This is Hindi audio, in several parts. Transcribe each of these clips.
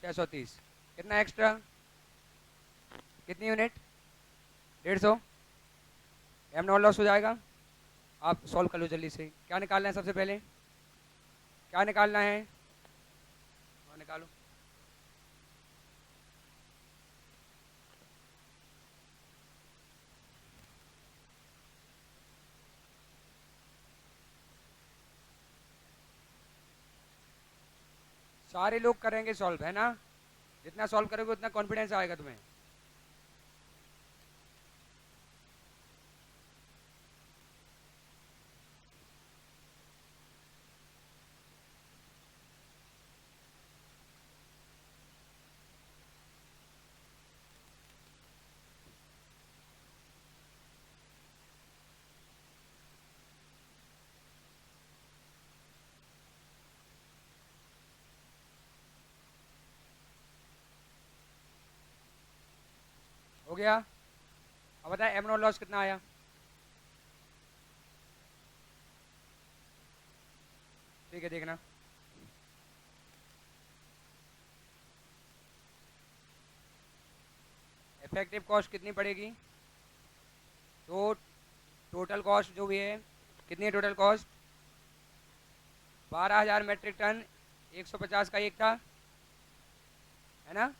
630। कितना एक्स्ट्रा, कितनी यूनिट, 150। एम नॉट लॉस हो जाएगा। आप सॉल्व कर लो जल्दी से। क्या निकालना है सबसे पहले, क्या निकालना है, और निकालो। सारे लोग करेंगे सॉल्व, है ना? जितना सॉल्व करोगे उतना कॉन्फिडेंस आएगा तुम्हें। हो गया। अब बताए एम नॉट लॉस कितना आया। ठीक है, देखना। इफेक्टिव कॉस्ट कितनी पड़ेगी, तो टोटल कॉस्ट जो भी है, कितनी है टोटल कॉस्ट, 12,000 मेट्रिक टन, 150 का एक था, है ना?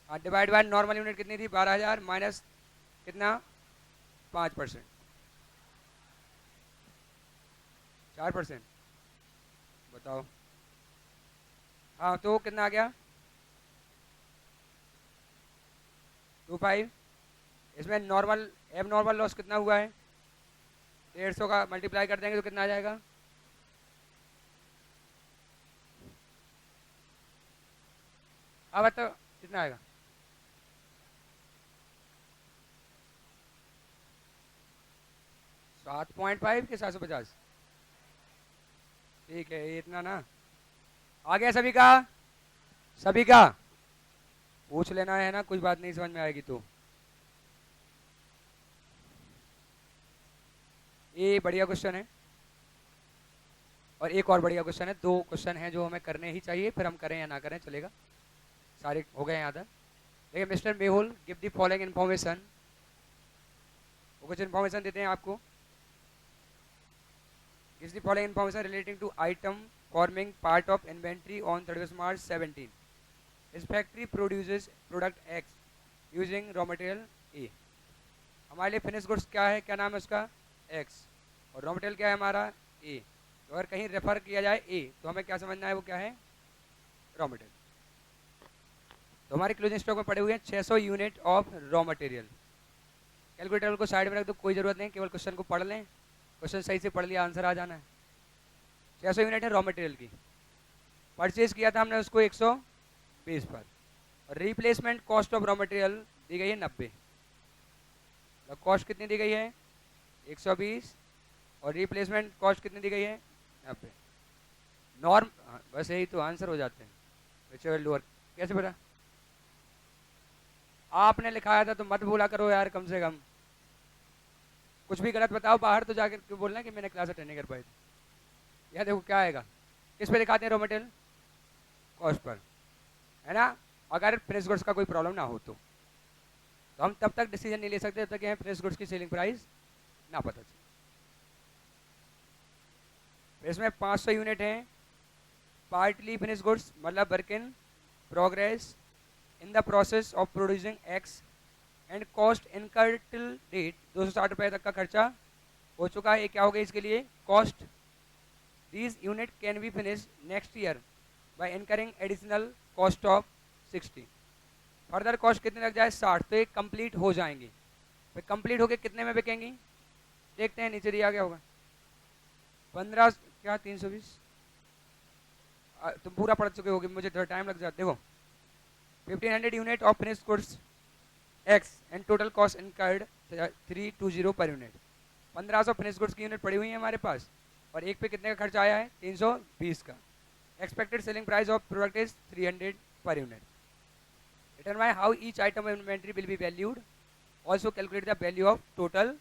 हाँ, डिवाइड बाय नॉर्मल यूनिट कितनी थी, 12,000 माइनस कितना, 5%, 4%। बताओ। हाँ, तो कितना आ गया, 25। इसमें नॉर्मल एब नॉर्मल लॉस कितना हुआ है, 150 का मल्टीप्लाई कर देंगे तो कितना आ जाएगा, अब बताओ कितना आएगा, 7.5 के 750। ठीक है, ये इतना ना आ गया सभी का, सभी का पूछ लेना है ना, कुछ बात नहीं समझ में आएगी तो। ये बढ़िया क्वेश्चन है, और एक और बढ़िया क्वेश्चन है। दो क्वेश्चन हैं जो हमें करने ही चाहिए, फिर हम करें या ना करें चलेगा, सारे हो गए याद है। देखिए, Mr Mehul give the following information, वो कुछ इन्फॉर्मेशन देते हैं आपको। Gives the following information relating to item forming part of inventory on 31 March 17। इस factory produces product X using raw material A. हमारे लिए फिनिश गुड्स क्या है, क्या नाम है उसका, एक्स, और रॉ मटेरियल क्या है हमारा, ए। तो अगर कहीं रेफर किया जाए ए, तो हमें क्या समझना है, वो क्या है, रॉ मटेरियल। तो हमारे क्लोजिंग स्टॉक में पड़े हुए हैं 600 unit of raw material. Calculator को साइड में रख दो, कोई जरूरत नहीं, केवल क्वेश्चन को पढ़ लें, क्वेश्चन सही से पढ़ लिया आंसर आ जाना है। 600 यूनिट है रॉ मटेरियल की, परचेज किया था हमने उसको 120 पर, और replacement cost of raw material दी गई है 90। कॉस्ट कितनी दी गई है, 120, और रिप्लेसमेंट कॉस्ट कितनी दी गई है, 90। नॉर्म, बस यही तो आंसर हो जाते हैं। लोअर कैसे पता, आपने लिखाया था तो मत भूला करो यार, कम से कम कुछ भी गलत बताओ बाहर तो जाकर क्यों बोलना कि मैंने क्लास अटेंड नहीं कर पाई थी। यह देखो क्या आएगा, किस पे दिखाते हैं, रॉ मटेरियल कॉस्ट पर, है ना? अगर फ्रेश गुड्स का कोई प्रॉब्लम ना हो तो हम तब तक डिसीजन नहीं ले सकते जब तक हमें फ्रेश गुड्स की सेलिंग प्राइस ना पता चले। इसमें 500 यूनिट हैं पार्टली फिनिश गुड्स, मतलब work in progress in the process of producing X, and cost incurred till date 260 रुपये तक का खर्चा हो चुका है। ये क्या हो गया इसके लिए, cost. These unit can be finish next year by incurring additional cost of 60। Further cost कितने लग जाए, 60, तो ये कंप्लीट हो जाएंगी। फिर कंप्लीट होके कितने में बिकेंगी, देखते हैं, नीचे दिया गया होगा 15 क्या 320, तुम पूरा पढ़ चुके होगे, मुझे थोड़ा टाइम लग जाता। देखो 1500 unit of finish goods x and total cost incurred 320 per unit. 1500 finish goods की यूनिट पड़ी हुई है हमारे पास, और एक पे कितने का खर्चा आया है, 320 का। Expected selling price of product is 300 per unit. Determine how each item of inventory will be valued, also calculate the value of total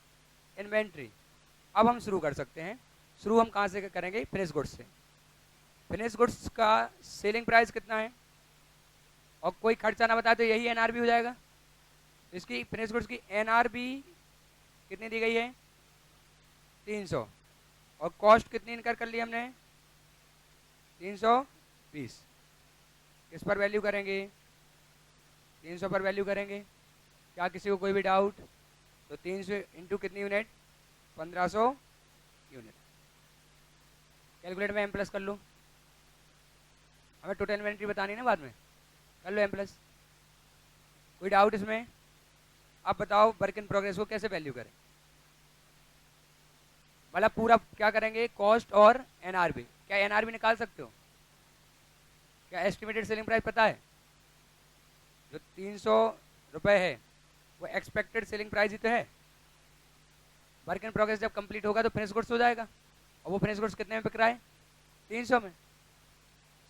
inventory. अब हम शुरू कर सकते हैं। शुरू हम कहाँ से करेंगे, फिनिश गुड्स से। फिनिश गुड्स का सेलिंग प्राइस कितना है, और कोई खर्चा ना बताए तो यही एनआरबी हो जाएगा। इसकी फिनिश गुड्स की एनआरबी कितनी दी गई है 300, और कॉस्ट कितनी इनकर कर ली हमने 320। किस पर वैल्यू करेंगे 300 पर वैल्यू करेंगे। क्या किसी को कोई भी डाउट? तो 300 इंटू कितनी यूनिट 1500 यूनिट। कैलकुलेटर में एम प्लस कर लो, हमें टोटल इन्वेंट्री बतानी है ना बाद में, कर लो एम प्लस। कोई डाउट इसमें? अब बताओ वर्क इन प्रोग्रेस को कैसे वैल्यू करें, मतलब पूरा क्या करेंगे कॉस्ट और एनआरबी। क्या एनआरबी निकाल सकते हो? क्या एस्टिमेटेड सेलिंग प्राइस पता है? जो 300 रुपये है वो एक्सपेक्टेड सेलिंग प्राइस ही तो है। वर्क इन प्रोग्रेस जब कंप्लीट होगा तो फिनिश गुड्स हो जाएगा, और वो फिनिश गुड्स कितने में बिक रहा है 300 में।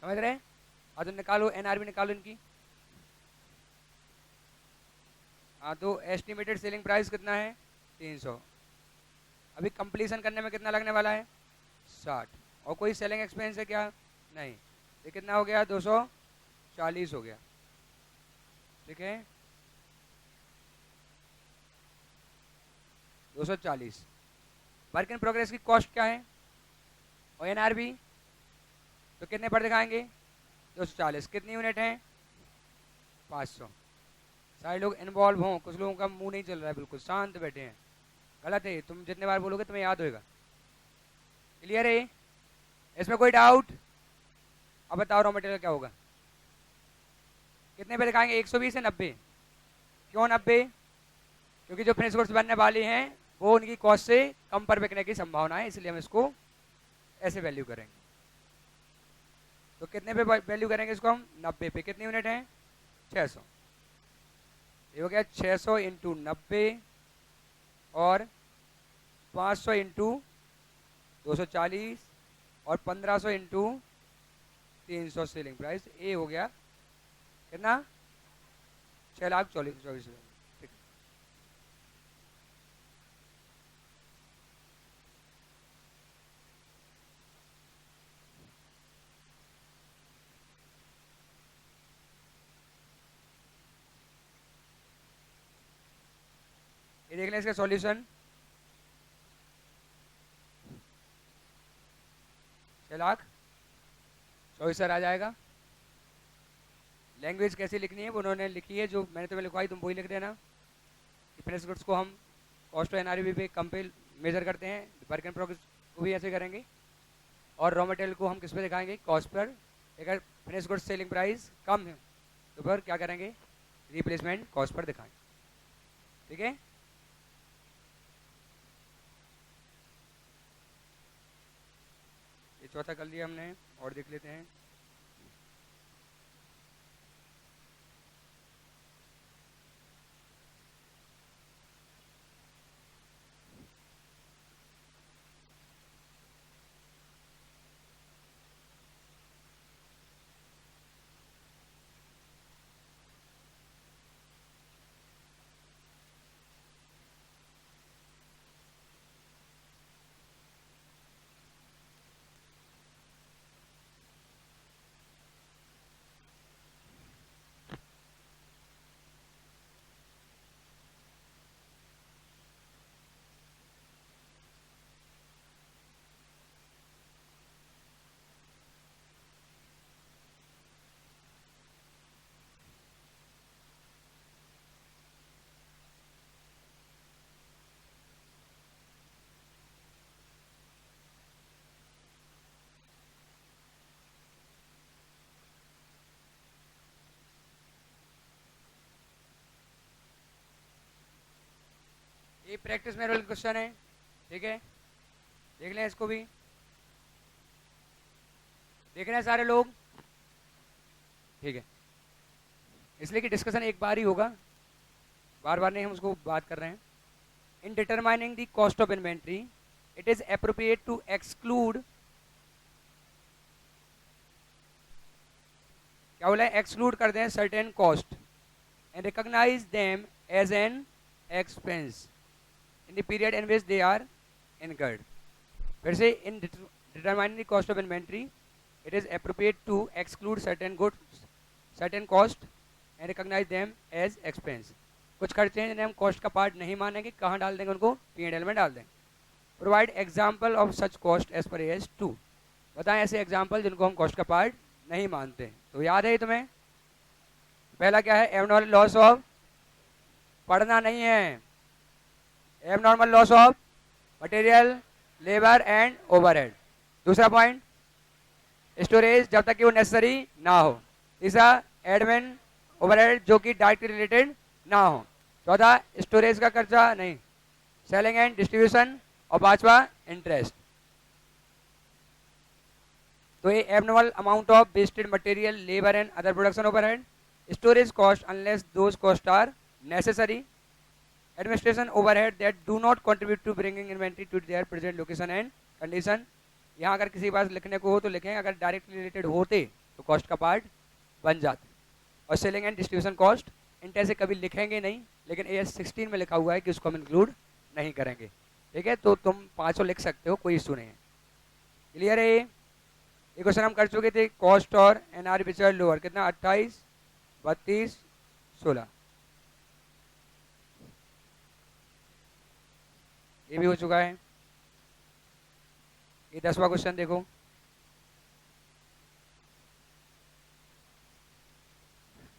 समझ रहे हैं? और तो निकालो एनआरबी निकालो इनकी। हाँ तो एस्टिमेटेड सेलिंग प्राइस कितना है 300। अभी कंप्लीशन करने में कितना लगने वाला है 60, और कोई सेलिंग एक्सपेंस है क्या? नहीं। ये कितना हो गया 240 हो गया। ठीक है 240। वर्क इन प्रोग्रेस की कॉस्ट क्या है और एनआरबी तो कितने पर दिखाएंगे 240। कितनी यूनिट है 500। सारे लोग इन्वॉल्व हों, कुछ लोगों का मुंह नहीं चल रहा है, बिल्कुल शांत बैठे हैं। गलत है, तुम जितने बार बोलोगे तुम्हें याद होएगा। क्लियर है? इसमें कोई डाउट? अब बताओ रॉ मटेरियल क्या होगा, कितने पे दिखाएंगे 120 है 90। क्यों 90? क्योंकि जो फिनिश गुड्स बनने वाली हैं वो उनकी कॉस्ट से कम पर बिकने की संभावना है, इसलिए हम इसको ऐसे वैल्यू करेंगे। तो कितने पे वैल्यू करेंगे इसको हम 90 पे। कितनी यूनिट है 600। ये हो गया 600 इंटू 90 और 500 इंटू 240 और 1500 इंटू 300 सेलिंग प्राइस। ये हो गया कितना 6,24,000। ठीक। ये देख लें इसका सॉल्यूशन। 6,24,000 आ जाएगा। लैंग्वेज कैसी लिखनी है वो उन्होंने लिखी है, जो मैंने तुम्हें लिखवाई तुम वही लिख देना। फिनिश गुड्स को हम कॉस्ट एनआरबी पे कम पे मेजर करते हैं, वर्क इन प्रोग्रेस को भी ऐसे करेंगे, और रॉ मटेरियल को हम किस पे दिखाएंगे कॉस्ट पर। अगर फिनिश गुड्स सेलिंग प्राइस कम है तो फिर क्या करेंगे रिप्लेसमेंट कॉस्ट पर दिखाएंगे। ठीक है ये चौथा कर लिया हमने, और देख लेते हैं। ये प्रैक्टिस में रोल क्वेश्चन है। ठीक है देख लें इसको भी, देख रहे हैं सारे लोग? ठीक है, इसलिए कि डिस्कशन एक बार ही होगा, बार बार नहीं हम उसको बात कर रहे हैं। In determining the cost of inventory it is appropriate to exclude, क्या बोला है एक्सक्लूड कर दें certain cost and recognise them as an expense in the period in which they are incurred. फिर से in determining the cost of inventory, it is appropriate to exclude certain goods, certain cost and recognise them as expense. कुछ खर्चे हैं जिन्हें हम कॉस्ट का पार्ट नहीं मानेंगे, कहाँ डाल देंगे उनको, P&L में डाल देंगे। Provide example of such cost as per AS 2। बताएं ऐसे एग्जाम्पल जिनको हम कॉस्ट का पार्ट नहीं मानते। तो याद है तुम्हें, पहला क्या है, एबनॉर्मल लॉस ऑफ, पढ़ना नहीं है, abnormal loss of material, labour and overhead. दूसरा पॉइंट, स्टोरेज जब तक कि वो नेसेसरी ना हो। तीसरा, एडमिन ओवरहेड जो कि डायरेक्टली रिलेटेड ना हो। चौथा, स्टोरेज का खर्चा नहीं, सेलिंग एंड डिस्ट्रीब्यूशन। और पांचवा, इंटरेस्ट। तो ये abnormal amount of wasted material, labour and other production overhead, storage cost unless those cost are necessary, administration overhead that do not contribute to bringing inventory to their present location and condition. यहाँ अगर किसी के पास लिखने को हो तो लिखें, अगर डायरेक्टली रिलेटेड होते तो कॉस्ट का पार्ट बन जाते। और selling and distribution cost in से कभी लिखेंगे नहीं, लेकिन AS 16 में लिखा हुआ है कि उसको हम इंक्लूड नहीं करेंगे। ठीक है, तो तुम पांचों लिख सकते हो, कोई इशू नहीं है। क्लियर है? ये क्वेश्चन हम कर चुके थे, कॉस्ट और NR विच आर लोअर, कितना 28, 32, 16। ये भी हो चुका है। ये 10वां क्वेश्चन देखो,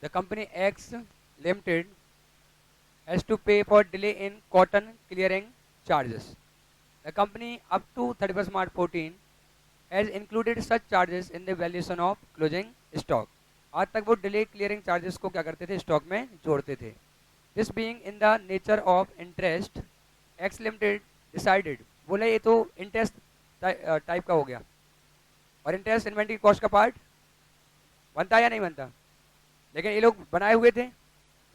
the company X Limited has to pay for delay in cotton clearing charges. The company up to 31st March 14 has included such charges in the valuation of closing stock. आज तक वो डिले क्लियरिंग चार्जेस को क्या करते थे, स्टॉक में जोड़ते थे। This being in the nature of interest, X Limited decided, बोले ये तो इंटरेस्ट टाइप का हो गया, और इंटरेस्ट इन्वेंटरी कॉस्ट का पार्ट बनता या नहीं बनता। लेकिन ये लोग बनाए हुए थे,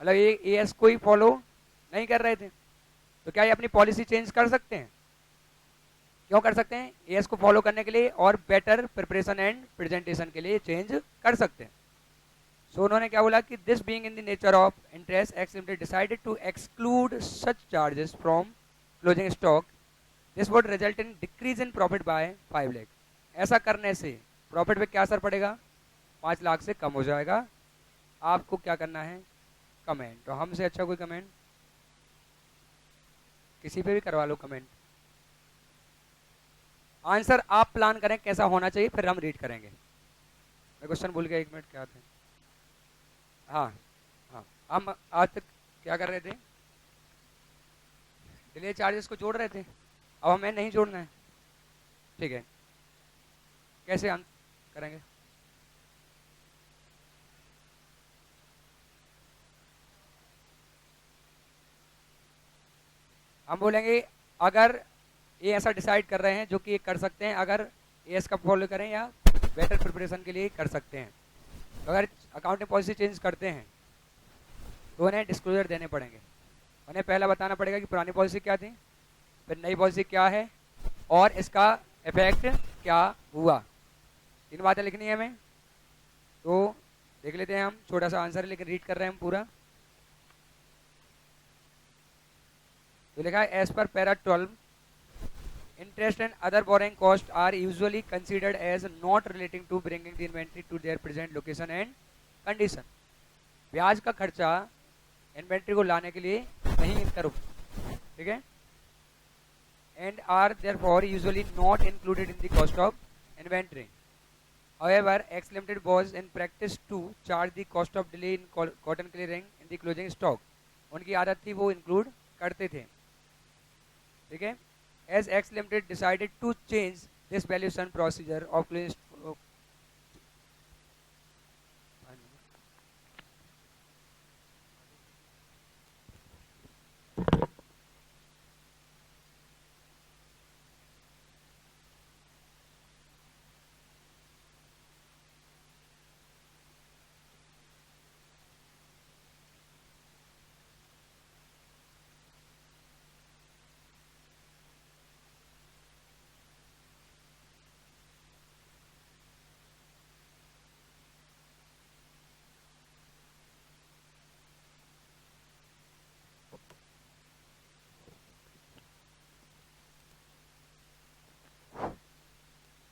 मतलब ये AS को ही फॉलो नहीं कर रहे थे, तो क्या ये अपनी पॉलिसी चेंज कर सकते हैं? क्यों कर सकते हैं? AS को फॉलो करने के लिए और बेटर प्रिपरेशन एंड प्रेजेंटेशन के लिए चेंज कर सकते हैं। सो उन्होंने क्या बोला कि this being in the nature of interest, X Limited decided to exclude such charges from closing stock. This would result in decrease in profit by 5 lakh. ऐसा करने से प्रॉफिट पे क्या असर पड़ेगा? 5 लाख से कम हो जाएगा। आपको क्या करना है? कमेंट। तो हमसे अच्छा कोई कमेंट किसी पे भी करवा लो कमेंट। आंसर आप प्लान करें कैसा होना चाहिए, फिर हम रीड करेंगे। मैं क्वेश्चन भूल गया, 1 मिनट, क्या थे? हाँ हाँ, हम आज तक क्या कर रहे थे? डिले चार्जेस को जोड़ रहे थे, अब हमें नहीं जोड़ना है। ठीक है, कैसे हम करेंगे? हम बोलेंगे अगर ये ऐसा डिसाइड कर रहे हैं, जो कि ये कर सकते हैं, अगर AS का फॉलो करें या बेटर प्रिपरेशन के लिए कर सकते हैं, तो अगर अकाउंटिंग पॉलिसी चेंज करते हैं तो उन्हें डिस्क्लोजर देने पड़ेंगे। उन्हें पहला बताना पड़ेगा कि पुरानी पॉलिसी क्या थी, फिर नई पॉलिसी क्या है, और इसका इफेक्ट क्या हुआ। 3 बातें लिखनी है हमें। तो देख लेते हैं, हम छोटा सा आंसर है लेकिन रीड कर रहे हैं हम पूरा। तो लिखा है as per para 12, interest and other borrowing costs are usually considered as not relating to bringing the inventory to their present location and condition. ब्याज का खर्चा इन्वेंट्री को लाने के लिए नहीं करो, ठीक है, and are therefore usually not included in the cost of inventory. However, X Limited was in practice to charge the cost of delay in cotton clearing in the closing stock. उनकी आदत थी वो इंक्लूड करते थे, ठीक है। As X Limited decided to change this valuation procedure of closing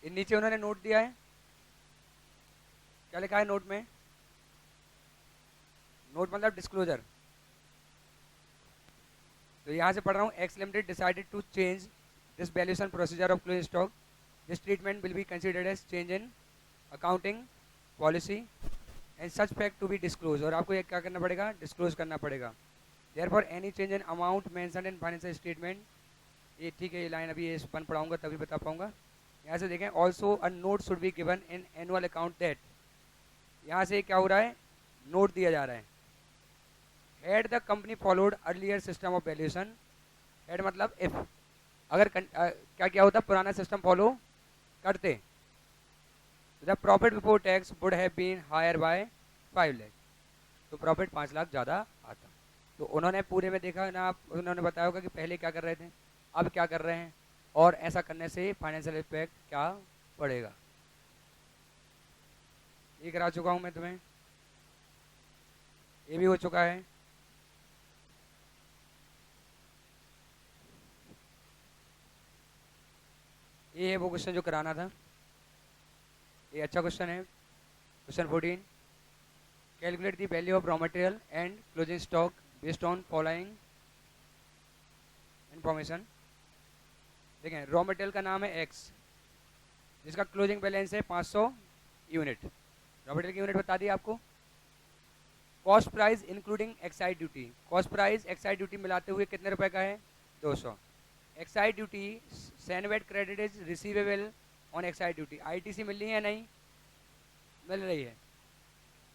नीचे उन्होंने नोट दिया है, क्या लिखा है नोट में? नोट मतलब डिस्क्लोजर। तो यहाँ से पढ़ रहा हूँ, X limited decided to change this valuation procedure of closing stock. This treatment will be considered as change in accounting policy and such fact to be disclose. और आपको ये क्या करना पड़ेगा, डिस्क्लोज करना पड़ेगा। Therefore any change in amount mentioned in financial statement, ये ठीक है, ये लाइन अभी ये पन पढ़ाऊंगा तभी बता पाऊंगा। यहाँ से देखें, also a note should be given in annual account that, यहाँ से क्या हो रहा है, नोट दिया जा रहा है। Had the company followed earlier system of valuation, had मतलब इफ, अगर क्या क्या होता, पुराना सिस्टम फॉलो करते, the profit before tax would have been higher by 5 lakh, तो प्रॉफिट 5 लाख ज़्यादा आता। तो उन्होंने पूरे में देखा ना, उन्होंने बताया होगा कि पहले क्या कर रहे थे, अब क्या कर रहे हैं, और ऐसा करने से फाइनेंशियल इम्पैक्ट क्या पड़ेगा। ये करा चुका हूँ मैं तुम्हें, ये भी हो चुका है। ये है वो क्वेश्चन जो कराना था, ये अच्छा क्वेश्चन है। Question 14, calculate the value of raw material and closing stock based on following information. देखें, रॉ मटेरियल का नाम है एक्स, जिसका क्लोजिंग बैलेंस है 500 यूनिट। रॉ मटेरियल की यूनिट बता दी आपको। Cost price including excise duty, cost price excise duty मिलाते हुए कितने रुपए का है, 200। Excise duty CENVAT credit is receivable on excise duty, ITC मिल रही है नहीं, मिल रही है,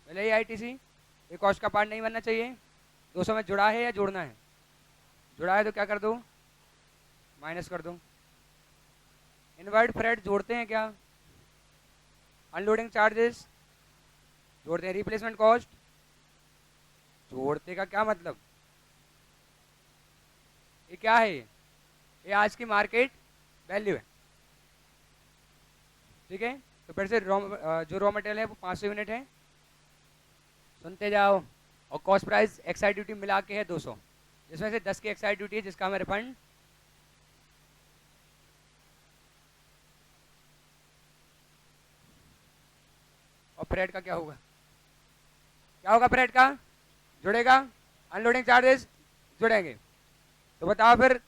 मिल रही है आईटीसी, ये कॉस्ट का पार्ट नहीं बनना चाहिए। 200 में जुड़ा है या जोड़ना है, जुड़ा है तो क्या कर दो, माइनस कर दो। इनवर्ड फ्रेट जोड़ते हैं क्या, अनलोडिंग चार्जेस जोड़ते हैं, रिप्लेसमेंट कॉस्ट जोड़ते का क्या मतलब, ये क्या है, ये आज की मार्केट वैल्यू है, ठीक है। तो फिर से जो रॉ मटेरियल है वो 500 यूनिट है, सुनते जाओ, और कॉस्ट प्राइस एक्साइड ड्यूटी मिला के है 200, जिसमें से 10 की एक्साइड ड्यूटी है जिसका हमें रिफंड, और फ्रेट का क्या होगा, क्या होगा फ्रेट का, जुड़ेगा, अनलोडिंग चार्जेस जुड़ेंगे। तो बताओ फिर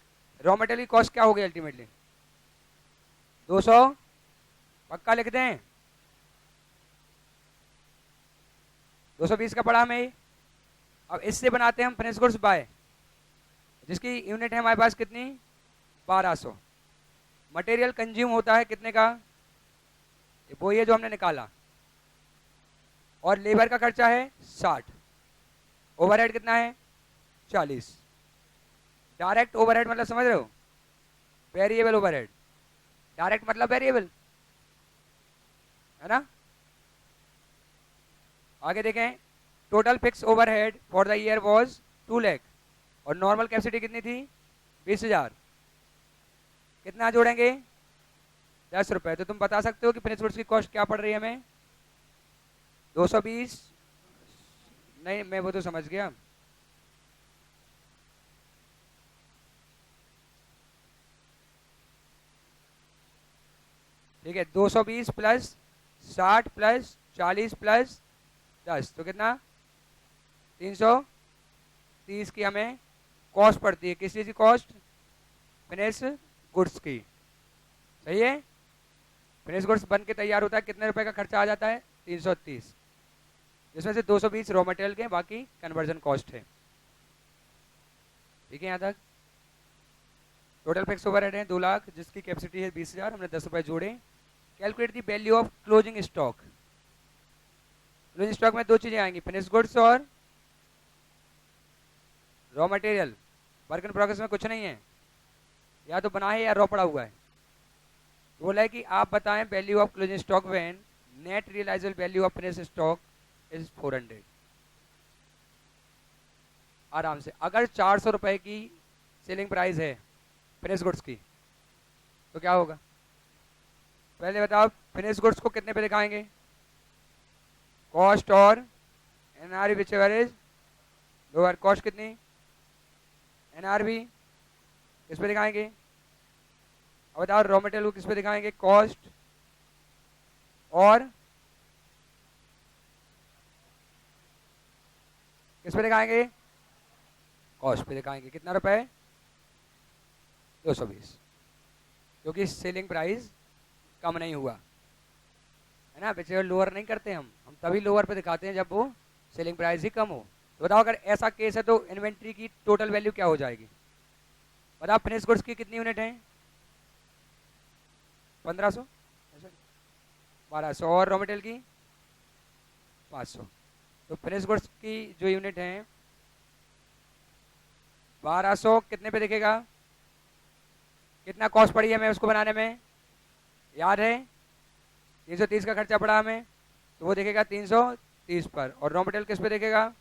रॉ मटेरियल की कॉस्ट क्या होगी अल्टीमेटली, 200, पक्का लिख दें, 220 का पड़ा हमें। अब इससे बनाते हैं हम फिनिश गुड्स बाय, जिसकी यूनिट है हमारे पास कितनी, 1200। मटेरियल कंज्यूम होता है कितने का, वो ये जो हमने निकाला, और लेबर का खर्चा है 60, ओवरहेड कितना है 40। डायरेक्ट ओवरहेड मतलब समझ रहे हो, वेरिएबल ओवरहेड, डायरेक्ट मतलब वेरिएबल, है ना। आगे देखें, total fix overhead for the year was 2 lakh, और नॉर्मल कैपेसिटी कितनी थी, 20,000। कितना जोड़ेंगे, 10 रुपए। तो तुम बता सकते हो कि फिनिश गुड्स की कॉस्ट क्या पड़ रही है हमें, 220, नहीं मैं वो तो समझ गया, ठीक है, 220 प्लस 60 प्लस 40 प्लस 10, तो कितना, 330 की हमें कॉस्ट पड़ती है, किस चीज़ की कॉस्ट, फिनिश गुड्स की, सही है। फिनिश गुड्स बन के तैयार होता है, कितने रुपए का खर्चा आ जाता है, 330, जिसमें से 220 रॉ मटेरियल के, बाकी कन्वर्जन कॉस्ट है, ठीक है। यहाँ तक टोटल फिक्स ओवरहेड है 2 लाख, जिसकी कैपेसिटी है 20,000, हमने 10 रुपए जोड़े। Calculate the value of closing stock, closing stock में 2 चीजें आएंगी, फिनिश गुड्स और raw material. Work in progress में कुछ नहीं है, या तो बना है या रॉ पड़ा हुआ है। तो बोला है कि आप बताएं value of closing stock when net realizable value of finish stock is 400। आराम से, अगर 400 रुपए की सेलिंग प्राइस है फिनिश गुड्स की, तो क्या होगा, पहले बताओ फिनिश गुड्स को कितने पे दिखाएंगे, कॉस्ट और NRV which ever is lower, cost कितनी, एनआरवी किस पे दिखाएंगे, अब बताओ रॉ मटेरियल को किस पे दिखाएंगे, कॉस्ट और किस पे दिखाएंगे? कॉस्ट पे दिखाएंगे। कितना रुपए? 220, क्योंकि सेलिंग प्राइस कम नहीं हुआ है ना। पिछले लोअर नहीं करते हम तभी लोअर पे दिखाते हैं जब वो सेलिंग प्राइस ही कम हो। तो बताओ अगर ऐसा केस है तो इन्वेंट्री की टोटल वैल्यू क्या हो जाएगी? बताओ फिनिश गुड्स की कितनी यूनिट है? 1500, 1200, और रॉ मटेरियल की 500। तो फिनिश गुड्स की जो यूनिट है 1200 कितने पे दिखेगा? कितना कॉस्ट पड़ी है हमें उसको बनाने में? याद है 330 का खर्चा पड़ा हमें, तो वो दिखेगा 330 पर। और रॉ मटेरियल किस पे दिखेगा?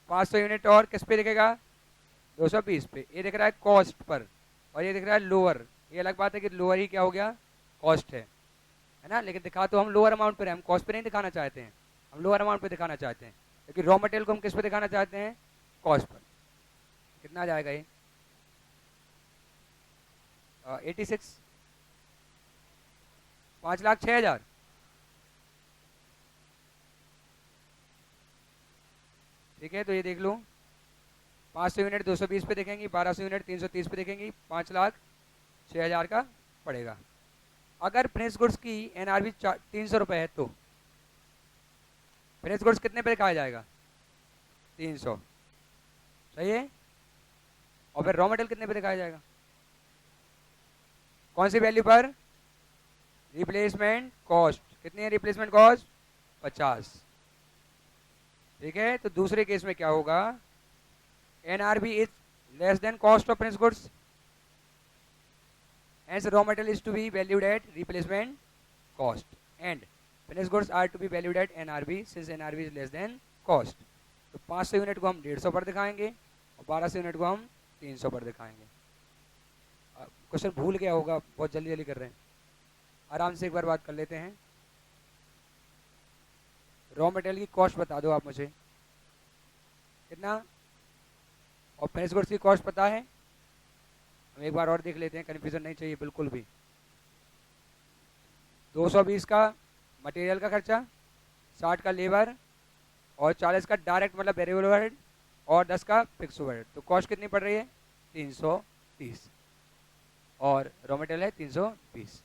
500 यूनिट। और किस पे दिखेगा? 220 पे। ये दिख रहा है कॉस्ट पर, और ये दिख रहा है लोअर। ये अलग बात है कि लोअर ही क्या हो गया? कॉस्ट है ना। लेकिन दिखा तो हम लोअर अमाउंट पर है, हम कॉस्ट पे नहीं दिखाना चाहते हैं, हम लोअर अमाउंट पे दिखाना चाहते हैं। लेकिन रॉ मटेरियल को हम किस पे दिखाना चाहते हैं? Cost per. कितना आ जाएगा ये? 86, 5,06,000। ठीक है, तो ये देख लो 500 यूनिट 220 पे दिखेंगी, 1200 यूनिट 330 पे दिखेंगी, 5,06,000 का पड़ेगा। अगर फिनिश गुड्स की एनआरबी 300 रुपये है तो फिनिश गुड्स कितने पे दिखाया जाएगा? 300, सही है। और फिर रॉ मटेरियल कितने पे दिखाया जाएगा? कौन सी वैल्यू पर? Replacement cost. कितनी है रिप्लेसमेंट कॉस्ट? 50। ठीक है, तो दूसरे केस में क्या होगा? NRB is less than cost of finish goods, hence raw material is to be valued at replacement cost and finished goods are to be valued at NRV since NRV is less than cost। तो 500 यूनिट को हम 150 पर दिखाएंगे और 1200 यूनिट को हम 300 पर दिखाएंगे। क्वेश्चन भूल गया होगा, बहुत जल्दी जल्दी कर रहे हैं, आराम से एक बार बात कर लेते हैं। रॉ मटेरियल की कॉस्ट बता दो आप मुझे कितना, और फिनिश गुड्स की कॉस्ट पता है? हम एक बार और देख लेते हैं, कन्फ्यूजन नहीं चाहिए बिल्कुल भी। 220 का मटेरियल का खर्चा, 60 का लेबर, और 40 का डायरेक्ट मतलब वेरिएबल ओवरहेड, और 10 का फिक्स ओवरहेड। तो कॉस्ट कितनी पड़ रही है? 330, और रॉ मटेरियल है 320।